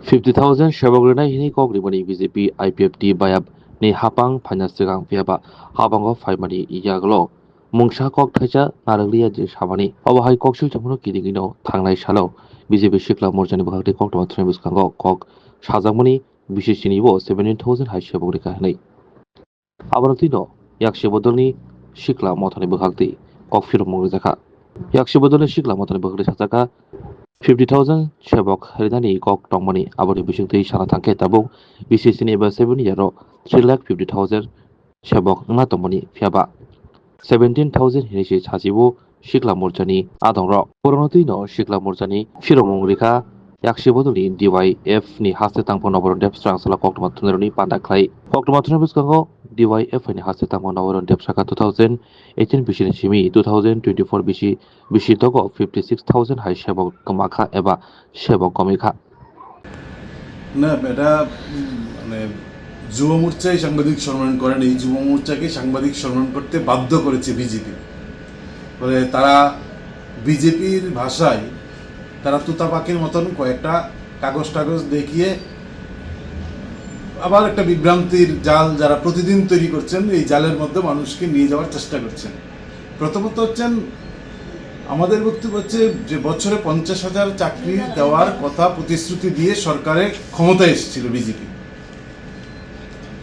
50,000 Shabogrena hini kogrimani BJP IPFT bayab ni hapang phanyasigang piaba habango faimani iyaglo mungsa kok thaisa naranglia je sabani obahai koksil jamano kidingino thangnai salo BJP Shikla Morjani Bhakti kok tamathrai buskango kok sajangmani bisesinibo 17,000 hai Shabogrika hanai abarotino yakse bodolni Shikla Mothani Bhakti kok firmong jaka yakse bodolni Shikla Mothani Bhakti sajaka 50,000 Shabok Harinani Kok Tongmani Aboni Bishukti Shanatangke Tabung BCC Eba 7 Yaro 350,000 Shabok Natomani Fiaba 17,000 Hinishi Chajibu Shikla Murjani Adonro Poronotino Shikla Murjani Shiromong Rika Yakshiboduli DYF ni haste tangpon oboron dep strang sala koktomatuneroni pandaklai koktomatunер buskango DYF ni haste tangpon oboron dep saka 2018 bishi chimi 2024 bishi togo 56,000 hai shebok kamakha eba shebok komikha না এটা মানে যুব মোর্চায় সাংবাদিক সম্মেলন করেন। এই যুব মোর্চাকে সাংবাদিক সম্মেলন করতে বাধ্য করেছে বিজেপি। বলে তারা বিজেপির ভাষায় তারা তুতা পাখির মতন কয়েকটা কাগজ দেখিয়ে আবার একটা বিভ্রান্তির জাল যারা প্রতিদিন তৈরি করছেন, এই জালের মধ্যে মানুষকে নিয়ে যাওয়ার চেষ্টা করছেন। প্রথমত হচ্ছেন আমাদের বক্তব্য হচ্ছে যে বছরে 50,000 চাকরি দেওয়ার কথা প্রতিশ্রুতি দিয়ে সরকারে ক্ষমতায় এসেছিল বিজেপি।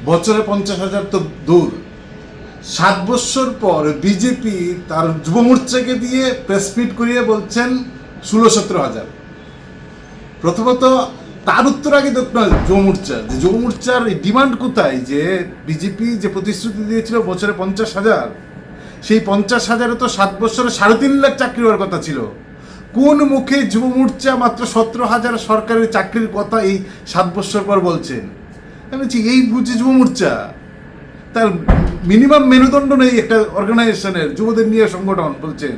বছরে 50,000 তো দূর, 7 বছর পর বিজেপি তার যুব মোর্চাকে দিয়ে প্রেস মিট করিয়ে বলছেন 16-17,000। প্রথমত তার উত্তর আগে দেখ না যুব মোর্চা, যে যুব মোর্চার ডিমান্ড কোথায়, যে বিজেপি যে প্রতিশ্রুতি দিয়েছিল বছরে 50,000, সেই 50,000-এ তো 7 বছরে 3.5 লাখ চাকরি হওয়ার কথা ছিল। কোন মুখে যুব মোর্চা মাত্র 17,000 সরকারি চাকরির কথা এই 7 বছর পর বলছেন? আমি বলছি এই বুঝে যুব মোর্চা, তার মিনিমাম মেরুদণ্ড নেই একটা অর্গানাইজেশনের, যুবদের নিয়ে সংগঠন বলছেন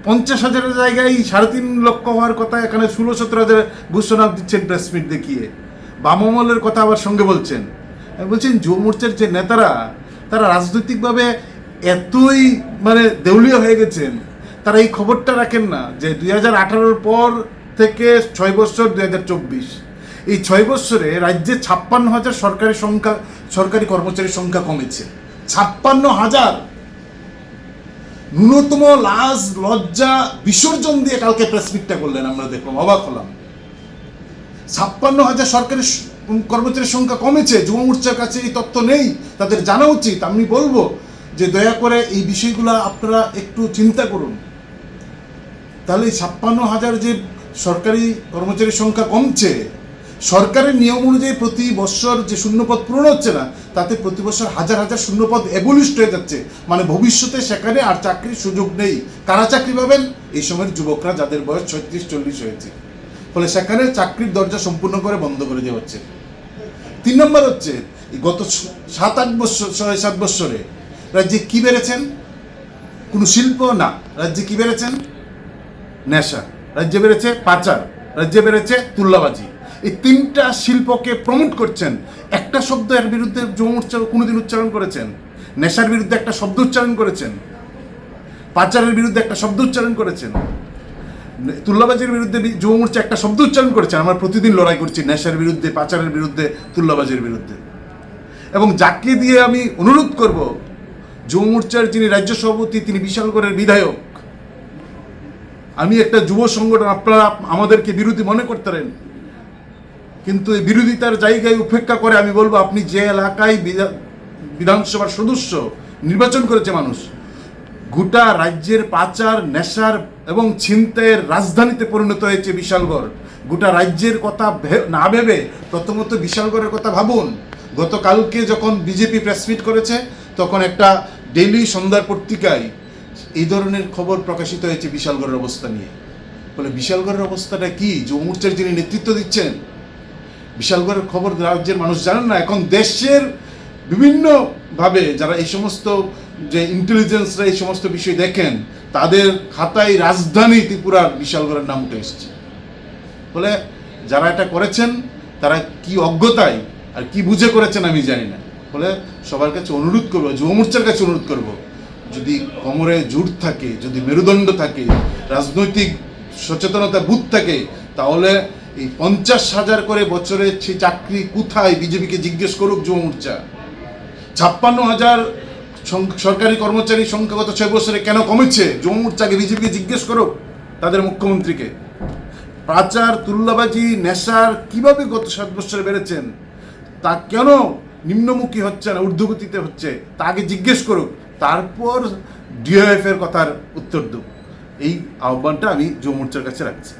50,000-এর জায়গায় 3.5 লক্ষ হওয়ার কথা, এখানে 16-17,000 ঘোষণা দিচ্ছেন প্রেস মিট দেখিয়ে। বাম আমলের কথা আবার সঙ্গে বলছেন। আমি বলছেন যুব মোর্চার যে নেতারা তারা রাজনৈতিকভাবে এতই দেউলিয়া হয়ে গেছেন, তারা এই খবরটা রাখেন না যে 2018 পর থেকে 6 বছর 2024, এই 6 বছরে রাজ্যে 56,000 সরকারি কর্মচারীর সংখ্যা কমেছে। 56,000 ন্যূনতম লাজ লজ্জা বিসর্জন দিয়ে কালকে প্রেস মিটটা করলেন, আমরা দেখলাম, অবাক হলাম। 56,000 সরকারি কর্মচারীর সংখ্যা কমেছে। যুব মোর্চার কাছে এই তথ্য নেই, তাদের জানা উচিত। আমি বলবো যে দয়া করে এই বিষয়গুলো আপনারা একটু চিন্তা করুন। তাহলে 56,000 যে সরকারি কর্মচারীর সংখ্যা কমছে, সরকারের নিয়ম অনুযায়ী প্রতি বছর যে শূন্যপদ পূরণ হচ্ছে না, তাতে প্রতি বছর হাজার হাজার শূন্যপদ অ্যাবলিশড হয়ে যাচ্ছে। ভবিষ্যতে সেখানে আর চাকরির সুযোগ নেই। কারা চাকরি পাবেন? এই সময়ের যুবকরা, যাদের বয়স 36-40 হয়েছে। ফলে সেখানে চাকরির দরজা সম্পূর্ণ করে বন্ধ করে দেওয়া হচ্ছে। 3 নম্বর হচ্ছে গত 7-8 বছর 6-7 বছরে রাজ্যে কি বেড়েছেন? কোনো শিল্প না। রাজ্যে কি বেড়েছেন? নেশা। রাজ্যে বেড়েছে পাচার। রাজ্যে বেড়েছে তুল্লাবাজি। এই 3টা শিল্পকে প্রমোট করছেন। একটা শব্দ এর বিরুদ্ধে যুব মোর্চা কোনোদিন উচ্চারণ করেছেন? নেশার বিরুদ্ধে একটা শব্দ উচ্চারণ করেছেন? পাচারের বিরুদ্ধে একটা শব্দ উচ্চারণ করেছেন? তুল্লাবাজির বিরুদ্ধে যুব মোর্চা একটা শব্দ উচ্চারণ করেছেন? আমরা প্রতিদিন লড়াই করছি নেশার বিরুদ্ধে, পাচারের বিরুদ্ধে, তুল্লাবাজির বিরুদ্ধে। এবং যাকে দিয়ে আমি অনুরোধ করব, যুব মোর্চার যিনি রাজ্য সভাপতি, তিনি বিশালগড়ের বিধায়ক। আমি একটা যুব সংগঠন, আপনারা আমাদেরকে বিরোধী মনে করতে পারেন, কিন্তু এই বিরোধিতার জায়গায় উপেক্ষা করে আমি বলবো, আপনি যে এলাকায় বিধানসভার সদস্য নির্বাচন করেছে মানুষ, গোটা রাজ্যের পাচার, নেশার এবং ছিনতাইয়ের রাজধানীতে পরিণত হয়েছে বিশালগড়। গোটা রাজ্যের কথা না ভেবে প্রথমত বিশালগড়ের কথা ভাবুন। গতকালকে যখন বিজেপি প্রেস মিট করেছে, তখন একটা ডেইলি সন্ধ্যার পত্রিকায় এই ধরনের খবর প্রকাশিত হয়েছে বিশালগড়ের অবস্থা নিয়ে। বলে বিশালগড়ের অবস্থাটা কি? যুব মোর্চার যিনি নেতৃত্ব দিচ্ছেন, বিশালগড়ের খবর রাজ্যের মানুষ জানেন না। এখন দেশের বিভিন্নভাবে যারা এই সমস্ত যে ইন্টেলিজেন্সরা এই সমস্ত বিষয় দেখেন, তাদের খাতায় রাজধানী ত্রিপুরার বিশালগড়ের নাম উঠে এসছে। বলে যারা এটা করেছেন তারা কি অজ্ঞতায় আর কি বুঝে করেছেন আমি জানি না। বলে সবার কাছে অনুরোধ করবো, যুব মোর্চার কাছে অনুরোধ করবো, যদি কোমরে জোর থাকে, যদি মেরুদণ্ড থাকে, রাজনৈতিক সচেতনতা বুথ থাকে, তাহলে এই 50,000 করে বছরে সেই চাকরি কোথায় বিজেপিকে জিজ্ঞেস করুক যুব মোর্চা। 56,000 সরকারি কর্মচারীর সংখ্যা গত 6 বছরে কেন কমেছে যুব মোর্চাকে বিজেপিকে জিজ্ঞেস করুক তাদের মুখ্যমন্ত্রীকে। পাচার, তুল্লাবাজি, নেশার কিভাবে গত 7 বছরে বেড়েছেন তা কেন নিম্নমুখী হচ্ছে না, ঊর্ধ্বগতিতে হচ্ছে তা আগে জিজ্ঞেস করুক, তারপর ডিওএফ এর কথার উত্তর দেব। এই আহ্বানটা আমি যুব মোর্চার কাছে রাখছি।